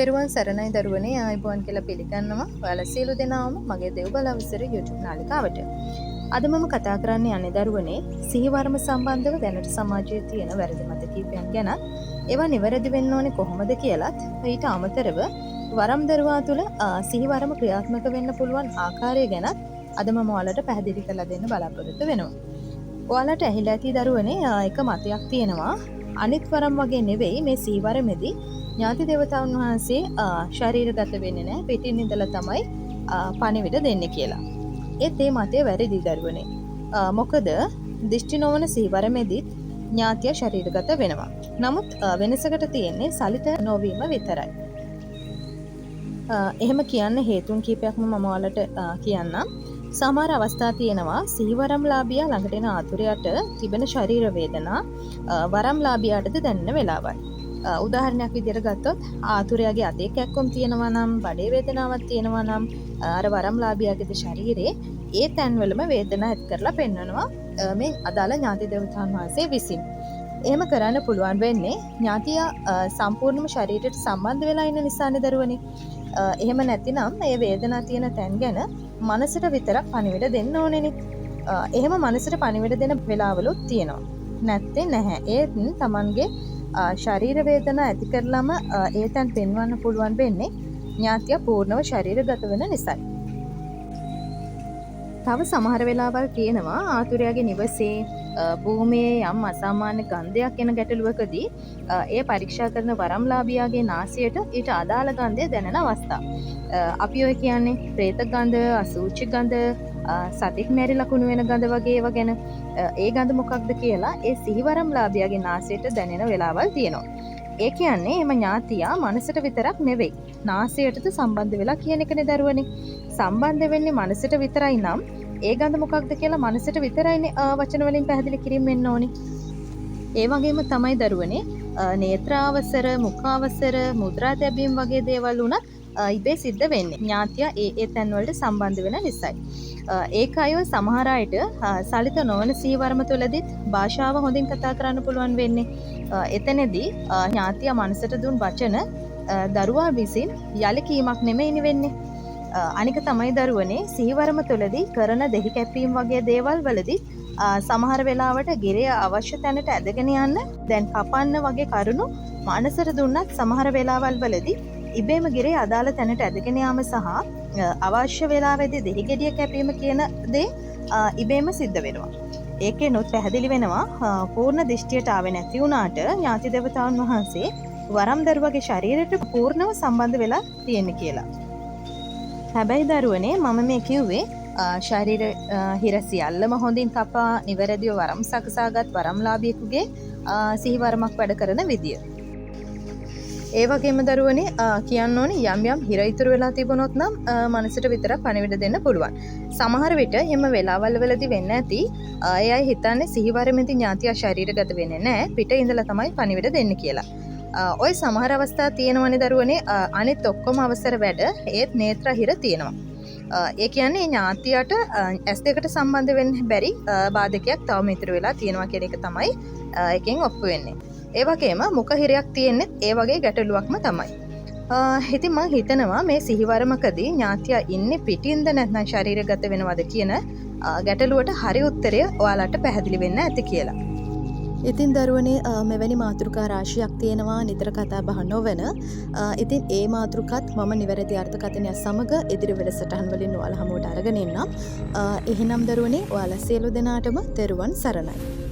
තෙරුවන් සරණයි දරුවනේ ආයුබෝවන් කියලා පිළිගන්නවා. ඔයාලා සියලු දෙනාම මගේ දෙව්බල අවසර YouTube නාලිකාවට. අද මම කතා කරන්න යන්නේ දරුවනේ සිහිවරම සම්බන්ධව දැනට සමාජයේ තියෙන වැරදි මත කීපයක් ගැන. ඒවා නිවැරදි වෙන්න ඕනේ කොහොමද කියලත් ඊට අමතරව වරම් දරුවා තුළ සිහිවරම ක්‍රියාත්මක වෙන්න පුළුවන් ආකාරය ගැන අද මම ඔයාලට පැහැදිලි කරලා දෙන්න බලාපොරොත්තු වෙනවා. ඔයාලට ඇහිලා ඇති දරුවනේ එක මතයක් තියෙනවා. අනිත් වරම් වගේ නෙවෙයි මේ සිහිවරමේදී ඥාති දේවතාවුන් වහන්සේ ශරීරගත වෙන්නේ නැහැ, පිටින් ඉඳලා තමයි පණිවිඩ දෙන්නේ කියලා. ඒත් මේ මතය වැරදි දරුවනේ. මොකද දිෂ්ටි නොවන සිහිවරමේදී ඥාතිය ශරීරගත වෙනවා. නමුත් වෙනසකට තියෙන්නේ සලිත නොවීම විතරයි. එහෙම කියන්න හේතුන් කීපයක්ම මම ඔයාලට කියන්නම්. සමහර අවස්ථා තියෙනවා සිහිවරම් ලාභියා ළඟට එන ආතුරයට තිබෙන ශරීර වේදනා වරම් ලාභියාටද දැනෙන වෙලාවයි. උදාහරණයක් විදිහට ගත්තොත් ආතුරයාගේ අතේ කැක්කුම් තියෙනවා නම්, බඩේ වේදනාවක් තියෙනවා නම් අර වරම් ලාභියාගේ ශරීරයේ ඒ තැන්වලම වේදනා ඇති කරලා පෙන්වනවා මේ අදාළ ඥාති දේවතාවුන් වහන්සේ විසින්. එහෙම කරන්න පුළුවන් වෙන්නේ ඥාතියා සම්පූර්ණම ශරීරයට සම්බන්ධ වෙලා ඉන්න නිසානේ දරුවනේ. එහෙම නැතිනම් මේ වේදනා තියෙන තැන් ගැන මනසට විතරක් පණිවිඩ දෙන්න ඕනේනේ. එහෙම මනසට පණිවිඩ දෙන වෙලාවලුත් තියෙනවා. නැත්තේ නැහැ. ඒත් Tamanගේ ශරීර වේදනා ඇති කරලම ඒ තැන් පෙන්වන්න පුළුවන් වෙන්නේ ඥාතිය පූර්ණව ශරීරගත වෙන නිසායි. තව සමහර වෙලාවල් තියෙනවා ආතුරයාගේ නිවසේ භූමියේ යම් අසාමාන්‍ය ගන්ධයක් එන ගැටලුවකදී එය පරීක්ෂා කරන වරම්ලාභියාගේ නාසයට ඊට අදාළ ගන්ධය දැනෙන අවස්ථා. අපි ඔය කියන්නේ പ്രേත ගඳ, අසුචි ගඳ, සතෙක් මැරිලා කුණු වෙන ගඳ වගේ ඒවා ගැන. ඒ ගඳ මොකක්ද කියලා ඒ සිහිවරම්ලාභියාගේ නාසයට දැනෙන වෙලාවල් තියෙනවා. ඒ කියන්නේ එම ඥාතියා මනසට විතරක් නෙවෙයි නාසයටද සම්බන්ධ වෙලා කියන එකනේ දරුවනේ. සම්බන්ධ වෙන්නේ මනසට විතරයි නම් ඒ ගඳ මොකක්ද කියලා මනසට විතරයිනේ වචන වලින් පැහැදිලි කිරීම වෙන්න ඕනේ. ඒ වගේම තමයි දරුවනේ නේත්‍රාවසර, මුඛාවසර, මුද්‍රා තැබීම් වගේ දේවල් උනත් ඉබේ සිද්ධ වෙන්නේ. ඥාතියා ඒ තැන් වලට සම්බන්ධ වෙන නිසායි. ඒකයි සමහර අයට සලිත නොවන සීවරම තුළදීත් භාෂාව හොඳින් කතා කරන්න පුළුවන් වෙන්නේ. එතනදී ඥාතියා මනසට දුන් වචන දරුවා විසින් යලි කීමක් නෙමෙයිනි වෙන්නේ. අනික තමයි දරුවනේ සිහිවරම තුළදී කරන දෙහි කැපීම් වගේ දේවල් වලදී සමහර වෙලාවට ගෙරය අවශ්‍ය තැනට ඇදගෙන යන්න දැන් කපන්න වගේ කරුණු මනසට දුන්නත් සමහර වෙලාවල් වලදී ඉබේම ගෙරේ අදාළ තැනට ඇදගෙන යාම සහ අවශ්‍ය වෙලාවෙදී දෙහි ගෙඩිය කැපීම කියන දේ ඉබේම සිද්ධ වෙනවා. ඒකෙනුත් පැහැදිලි වෙනවා පූර්ණ දිෂ්ටියට ආවේ නැති වුණාට ඥාති දේවතාවුන් වහන්සේ වරම් දරුවගේ ශරීරයට පූර්ණව සම්බන්ධ වෙලා තියෙන්නේ කියලා. හැබැයි දරුවනේ මම මේ කිව්වේ ශරීර හිර සියල්ලම හොඳින් කපා නිවැරදිව වරම් සකසාගත් වරම්ලාභියෙකුගේ සිහිවරමක් වැඩ කරන විදිය. ඒ වගේම දරුවනේ කියන්න ඕනේ යම් යම් හිර ඉතුරු වෙලා තිබුණොත් නම් මනසට විතරක් පණිවිඩ දෙන්න පුළුවන්. සමහර විට එහෙම වෙලාවල් වලදී වෙන්න ඇති ඒ අය හිතන්නේ සිහිවරමේදී ඥාතියා ශරීරගත වෙන්නේ නැහැ, පිට ඉඳලා තමයි පණිවිඩ දෙන්නේ කියලා. ඔය සමහර අවස්ථා තියෙනවනේ දරුවනේ අනිත් ඔක්කොම අවසර වැඩ ඒත් නේත්‍ර හිර තියෙනවා. ඒ කියන්නේ ඥාතියට S2කට සම්බන්ධ වෙන්න බැරි බාධකයක් තවම ඉතුරු වෙලා තියෙනවා කියන එක තමයි එකෙන් ඔප්පු වෙන්නේ. ඒ වගේම මුඛ හිරයක් තියෙන්නේ ඒ වගේ ගැටලුවක්ම තමයි. ඉතින් මම හිතනවා මේ සිහිවරමකදී ඥාතියා ඉන්නේ පිටින්ද නැත්නම් ශරීරගත වෙනවද කියන ගැටලුවට හරි උත්තරය ඔයාලට පැහැදිලි වෙන්න ඇති කියලා. ඉතින් දරුවනේ මෙවැනි මාතෘකා රාශියක් තියෙනවා නිතර කතා බහ නොවන. ඉතින් ඒ මාතෘකත් මම නිවැරදි අර්ථකථනය සමග ඉදිරි වැඩසටහන් වලින් ඔයාලා හමුවට අරගෙන එන්නම්. එහෙනම් දරුවනේ ඔයාලා සියලු දෙනාටම තෙරුවන් සරණයි.